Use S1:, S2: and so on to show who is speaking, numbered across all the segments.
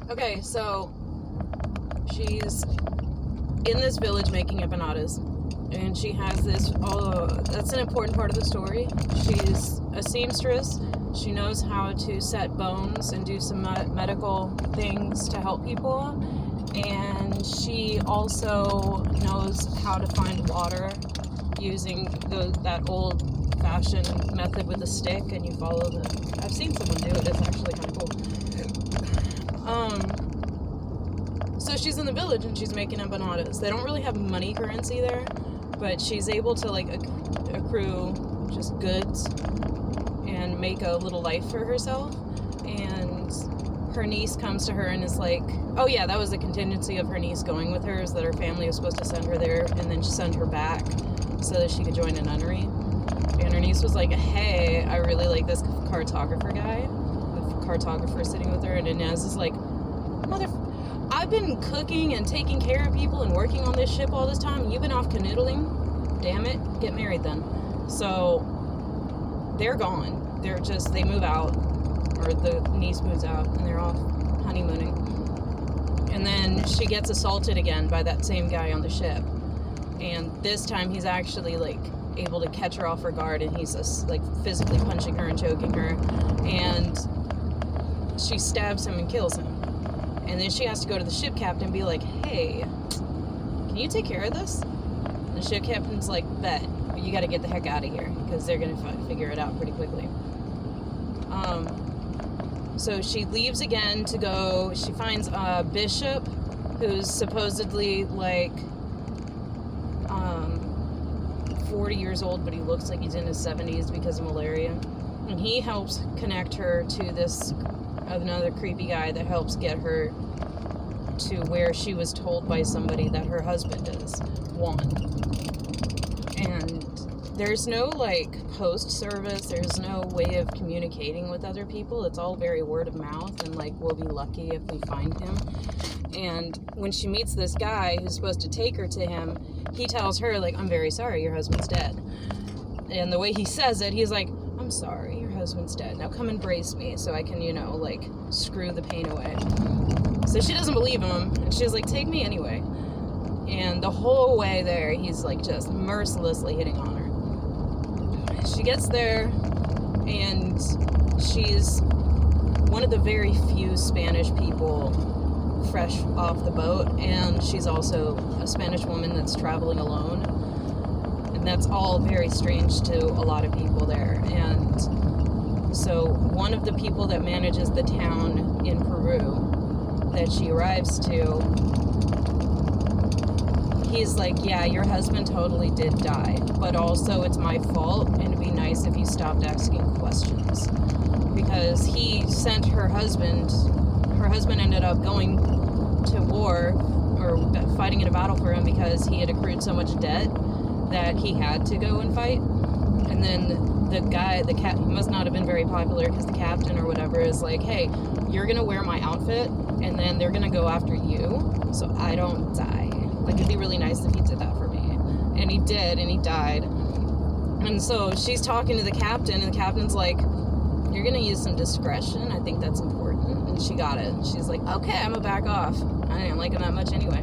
S1: Okay, so she's in this village making empanadas, and she has this, that's an important part of the story. She's a seamstress. She knows how to set bones and do some medical things to help people, and she also knows how to find water using that old-fashioned method with the stick, and you follow I've seen someone do it. It's actually kind of cool. So she's in the village and she's making empanadas. They don't really have money currency there, but she's able to like accrue just goods and make a little life for herself. And her niece comes to her and is like, oh yeah, that was the contingency of her niece going with her, is that her family was supposed to send her there and then send her back so that she could join a nunnery. And her niece was like, hey, I really like this cartographer guy. The cartographer sitting with her, and Inés is like, I've been cooking and taking care of people and working on this ship all this time. You've been off canoodling. Damn it. Get married then. So they're gone. They move out, or the niece moves out, and they're off honeymooning. And then she gets assaulted again by that same guy on the ship. And this time he's actually like able to catch her off her guard, and he's just like physically punching her and choking her. And she stabs him and kills him. And then she has to go to the ship captain and be like, hey, can you take care of this? And the ship captain's like, bet, but you got to get the heck out of here, because they're going to figure it out pretty quickly. So she leaves again to go. She finds a bishop who's supposedly like 40 years old, but he looks like he's in his 70s because of malaria. And he helps connect her to this another creepy guy that helps get her to where she was told by somebody that her husband is, Juan. And there's no like post service, there's no way of communicating with other people. It's all very word of mouth, and like we'll be lucky if we find him. And when she meets this guy who's supposed to take her to him, he tells her like, I'm very sorry, your husband's dead. And the way he says it, he's like, I'm sorry, your husband's dead. Now come embrace me so I can, like, screw the pain away. So she doesn't believe him, and she's like, take me anyway. And the whole way there, he's, like, just mercilessly hitting on her. She gets there, and she's one of the very few Spanish people fresh off the boat, and she's also a Spanish woman that's traveling alone. That's all very strange to a lot of people there. And so one of the people that manages the town in Peru that she arrives to, he's like, yeah, your husband totally did die, but also it's my fault, and it'd be nice if you stopped asking questions. Because he sent her husband ended up going to war, or fighting in a battle for him, because he had accrued so much debt that he had to go and fight. And then the guy, he must not have been very popular, because the captain or whatever is like, hey, you're gonna wear my outfit, and then they're gonna go after you, so I don't die. Like, it'd be really nice if he did that for me. And he did, and he died. And so she's talking to the captain, and the captain's like, you're gonna use some discretion, I think that's important. And she got it. She's like, okay, I'm gonna back off. I didn't like him that much anyway.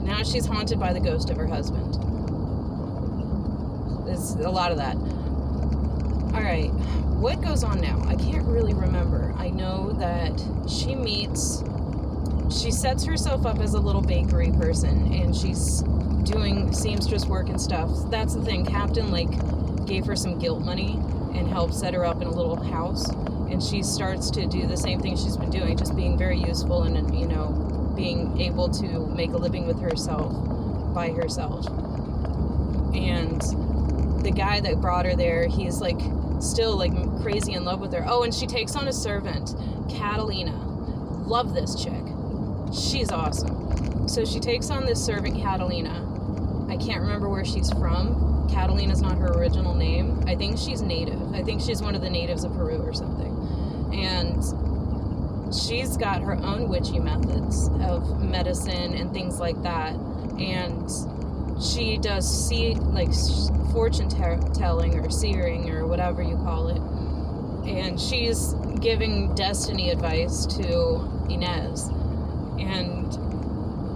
S1: Now she's haunted by the ghost of her husband. There's a lot of that. Alright, what goes on now? I can't really remember. I know that she sets herself up as a little bakery person, and she's doing seamstress work and stuff. That's the thing. Captain, gave her some guilt money and helped set her up in a little house, and she starts to do the same thing she's been doing, just being very useful and, being able to make a living with herself, by herself. And the guy that brought her there, he's still crazy in love with her. Oh, and she takes on a servant, Catalina. Love this chick. She's awesome. So she takes on this servant, Catalina. I can't remember where she's from. Catalina's not her original name. I think she's native. I think she's one of the natives of Peru or something. And she's got her own witchy methods of medicine and things like that. And she does fortune telling or seering or whatever you call it. and she's giving destiny advice to Inés. And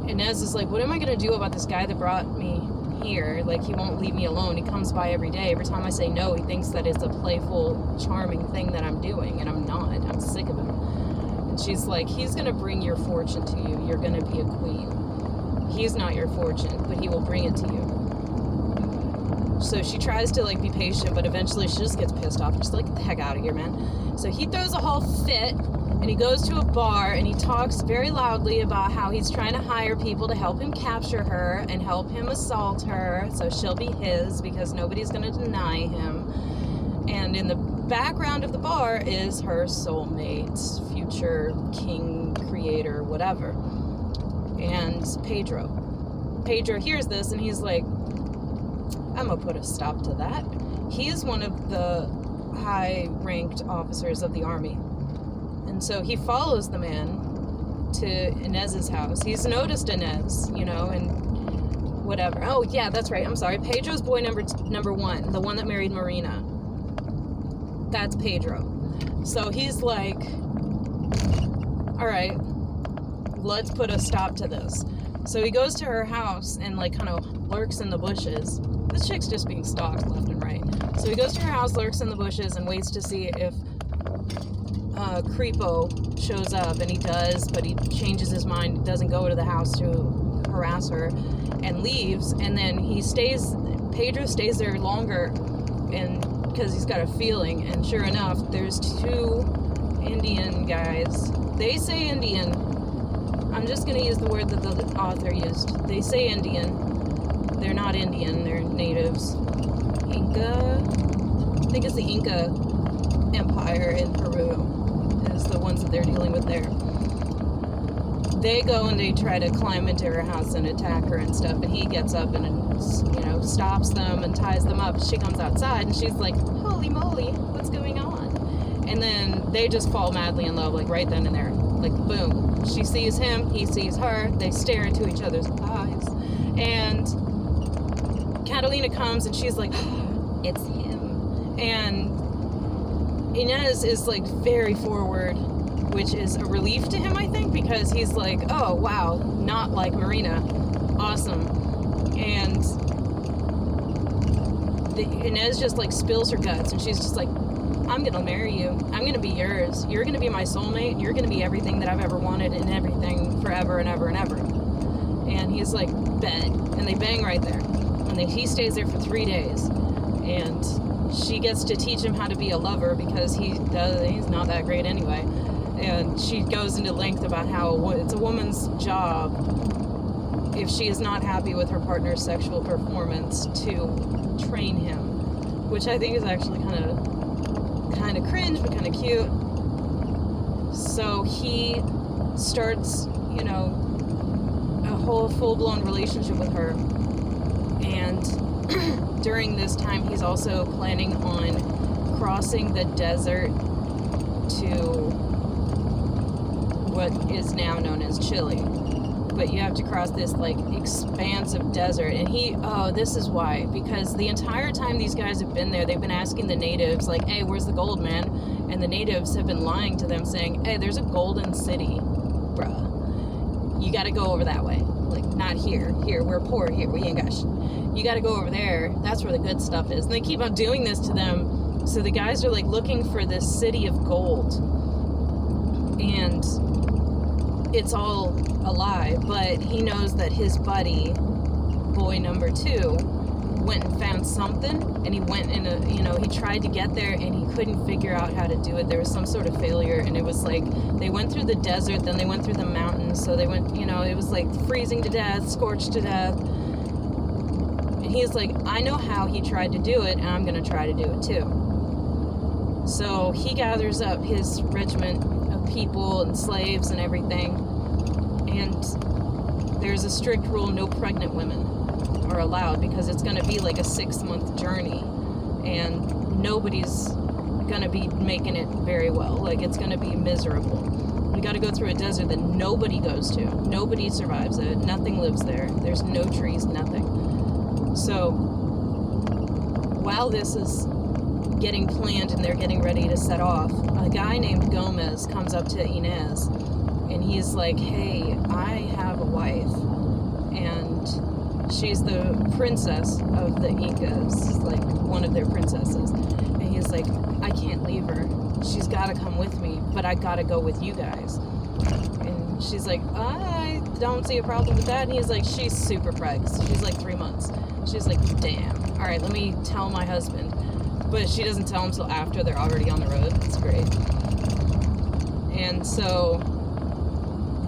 S1: Inés is like, what am I going to do about this guy that brought me here? Like, he won't leave me alone. He comes by every day. Every time I say no, he thinks that it's a playful, charming thing that I'm doing, and I'm not. I'm sick of him. And she's like, he's going to bring your fortune to you. You're going to be a queen. He's not your fortune, but he will bring it to you. So she tries to, like, be patient, but eventually she just gets pissed off. She's like, get the heck out of here, man. So he throws a whole fit, and he goes to a bar, and he talks very loudly about how he's trying to hire people to help him capture her and help him assault her, so she'll be his, because nobody's going to deny him. And in the background of the bar is her soulmate, future king, creator, whatever. And Pedro hears this, and he's like, I'm gonna put a stop to that. He is one of the high-ranked officers of the army. And so he follows the man to Inés's house. He's noticed Inés, you know, and whatever. Oh, yeah, that's right. I'm sorry. Pedro's boy number one, the one that married Marina. That's Pedro. So he's like, all right, let's put a stop to this. So he goes to her house and, like, kind of lurks in the bushes. This chick's just being stalked left and right. So he goes to her house, lurks in the bushes, and waits to see if Creepo shows up. And he does, but he changes his mind, doesn't go to the house to harass her, and leaves. And then Pedro stays there longer, and because he's got a feeling. And sure enough, there's two Indian guys. They say Indian. I'm just going to use the word that the author used. They say Indian. They're not Indian. They're natives. Inca. I think it's the Inca Empire in Peru is the ones that they're dealing with there. They go and they try to climb into her house and attack her and stuff. And he gets up and, you know, stops them and ties them up. She comes outside and she's like, holy moly, what's going on? And then they just fall madly in love, like right then and there. Like, boom. She sees him, he sees her, they stare into each other's eyes. And Catalina comes and she's like, oh, it's him. And Inés is like very forward, which is a relief to him, I think, because he's like, oh, wow, not like Marina. Awesome. And Inés just like spills her guts and she's just like, I'm gonna marry you. I'm gonna be yours. You're gonna be my soulmate. You're gonna be everything that I've ever wanted and everything forever and ever and ever. And he's like, bet. And they bang right there. And he stays there for 3 days. And she gets to teach him how to be a lover because he's not that great anyway. And she goes into length about how it's a woman's job, if she is not happy with her partner's sexual performance, to train him, which I think is actually kind of cringe, but kind of cute. So he starts, you know, a whole full-blown relationship with her. And during this time, he's also planning on crossing the desert to what is now known as Chile. But you have to cross this, like, expansive desert. And this is why. Because the entire time these guys have been there, they've been asking the natives, like, hey, where's the gold, man? And the natives have been lying to them, saying, hey, there's a golden city, bruh. You gotta go over that way. Like, not here. Here, we're poor here. We ain't got shit. You gotta go over there. That's where the good stuff is. And they keep on doing this to them. So the guys are, like, looking for this city of gold. And it's all a lie, but he knows that his buddy, boy number 2, went and found something, and he went in he tried to get there, and he couldn't figure out how to do it. There was some sort of failure, and it was like, they went through the desert, then they went through the mountains, so they went, it was like freezing to death, scorched to death, and he's like, I know how he tried to do it, and I'm going to try to do it too. So he gathers up his regiment of people and slaves and everything, and there's a strict rule, no pregnant women are allowed, because it's going to be like a 6-month journey, and nobody's going to be making it very well. Like, it's going to be miserable. We got to go through a desert that nobody goes to. Nobody survives it. Nothing lives there. There's no trees, nothing. So while this is getting planned and they're getting ready to set off, a guy named Gomez comes up to Inés and he's like, hey, I have a wife and she's the princess of the Incas, like one of their princesses. And he's like, I can't leave her. She's got to come with me, but I got to go with you guys. And she's like, I don't see a problem with that. And he's like, she's super pregnant. She's like 3 months. She's like, damn. All right, let me tell my husband. But she doesn't tell him until after they're already on the road. It's great. And so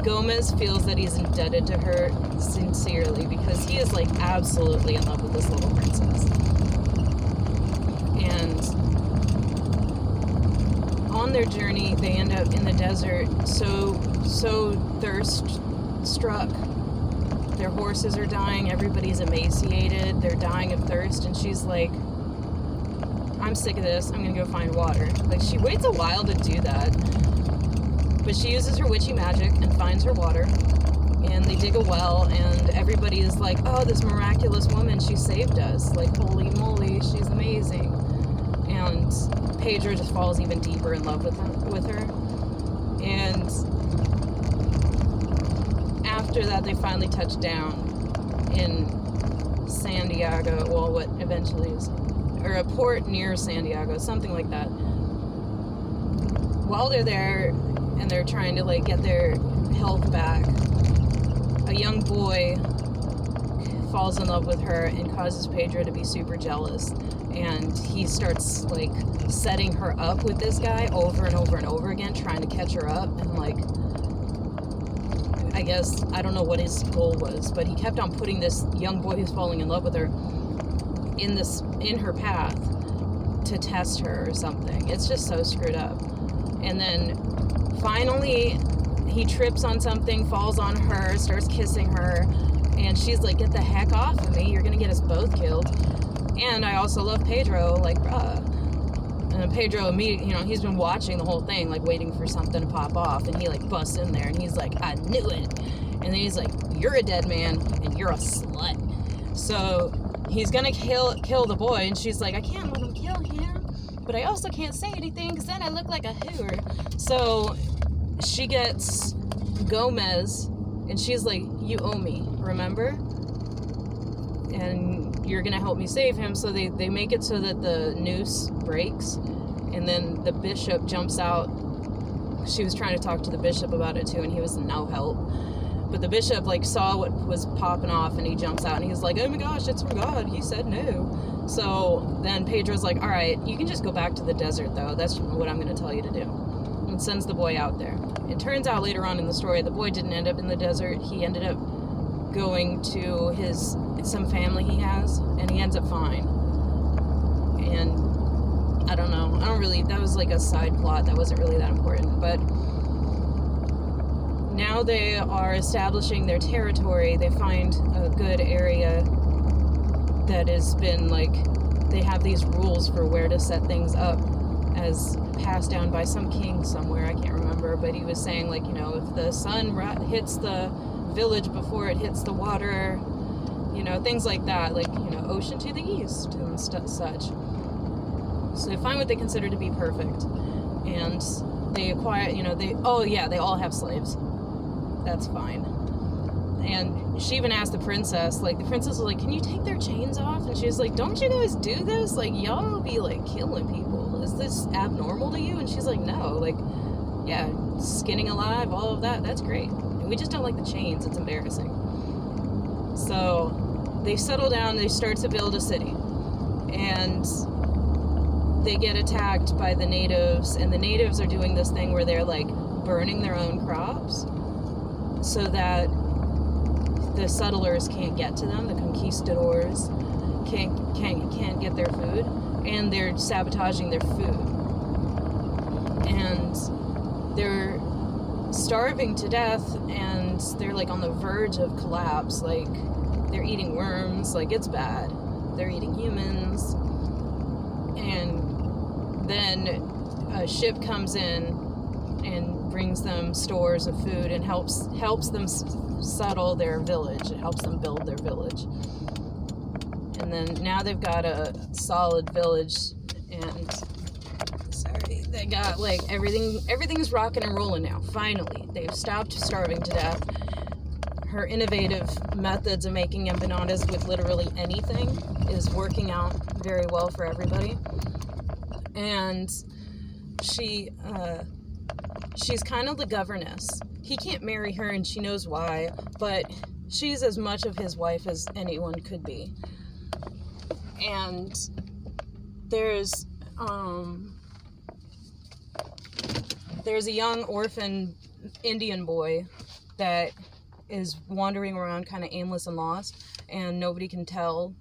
S1: Gomez feels that he's indebted to her sincerely because he is like absolutely in love with this little princess. And on their journey, they end up in the desert, so thirst struck. Their horses are dying, everybody's emaciated, they're dying of thirst, and she's like, I'm sick of this, I'm gonna go find water. Like, she waits a while to do that, but she uses her witchy magic and finds her water, and they dig a well, and everybody is like, oh, this miraculous woman, she saved us, like, holy moly, she's amazing. And Pedro just falls even deeper in love with her. And after that, they finally touch down in Santiago, well, what eventually is, or a port near Santiago, something like that. While they're there and they're trying to like get their health back, a young boy falls in love with her and causes Pedro to be super jealous. And he starts like setting her up with this guy over and over and over again, trying to catch her up. And like, I guess, I don't know what his goal was, but he kept on putting this young boy who's falling in love with her in her path to test her or something. It's just so screwed up. And then finally he trips on something, falls on her, starts kissing her, and she's like, get the heck off of me, you're gonna get us both killed. And I also love Pedro, like, bruh. And then Pedro immediately, he's been watching the whole thing, like, waiting for something to pop off. And he, like, busts in there, and he's like, I knew it. And then he's like, you're a dead man, and you're a slut. So he's gonna kill the boy, and she's like, I can't let him kill him, but I also can't say anything, because then I look like a hooer. So she gets Gomez, and she's like, you owe me, remember? And you're gonna help me save him. So they make it so that the noose breaks, and then the bishop jumps out. She was trying to talk to the bishop about it too, and he was no help. But the bishop like saw what was popping off, and he jumps out, and he's like, oh my gosh, it's from God, he said no. So then Pedro's like, all right, you can just go back to the desert though, that's what I'm gonna tell you to do, and sends the boy out there. It turns out later on in the story, the boy didn't end up in the desert. He ended up going to some family he has, and he ends up fine. And I don't know, that was like a side plot that wasn't really that important. But now they are establishing their territory. They find a good area that has been like, they have these rules for where to set things up, as passed down by some king somewhere, I can't remember, but he was saying like, if the sun hits the village before it hits the water, things like that, like, ocean to the east and such. So they find what they consider to be perfect, and they acquire, they all have slaves. That's fine. And she even asked the princess, like, the princess was like, can you take their chains off? And she was like, don't you guys do this? Like, y'all be like killing people. Is this abnormal to you? And she's like, no, like, yeah, skinning alive, all of that, that's great. We just don't like the chains. It's embarrassing. So they settle down. They start to build a city, and they get attacked by the natives. And the natives are doing this thing where they're like burning their own crops so that the settlers can't get to them. The conquistadors can't get their food, and they're sabotaging their food, and they're starving to death, and they're like on the verge of collapse. Like, they're eating worms, like, it's bad. They're eating humans. And then a ship comes in and brings them stores of food and helps them settle their village. It helps them build their village. And then now they've got a solid village And sorry, they got like everything's rocking and rolling now. Finally, they've stopped starving to death. Her innovative methods of making empanadas with literally anything is working out very well for everybody. And she's kind of the governess. He can't marry her, and she knows why, but she's as much of his wife as anyone could be. And there's a young orphan Indian boy that is wandering around kind of aimless and lost, and nobody can tell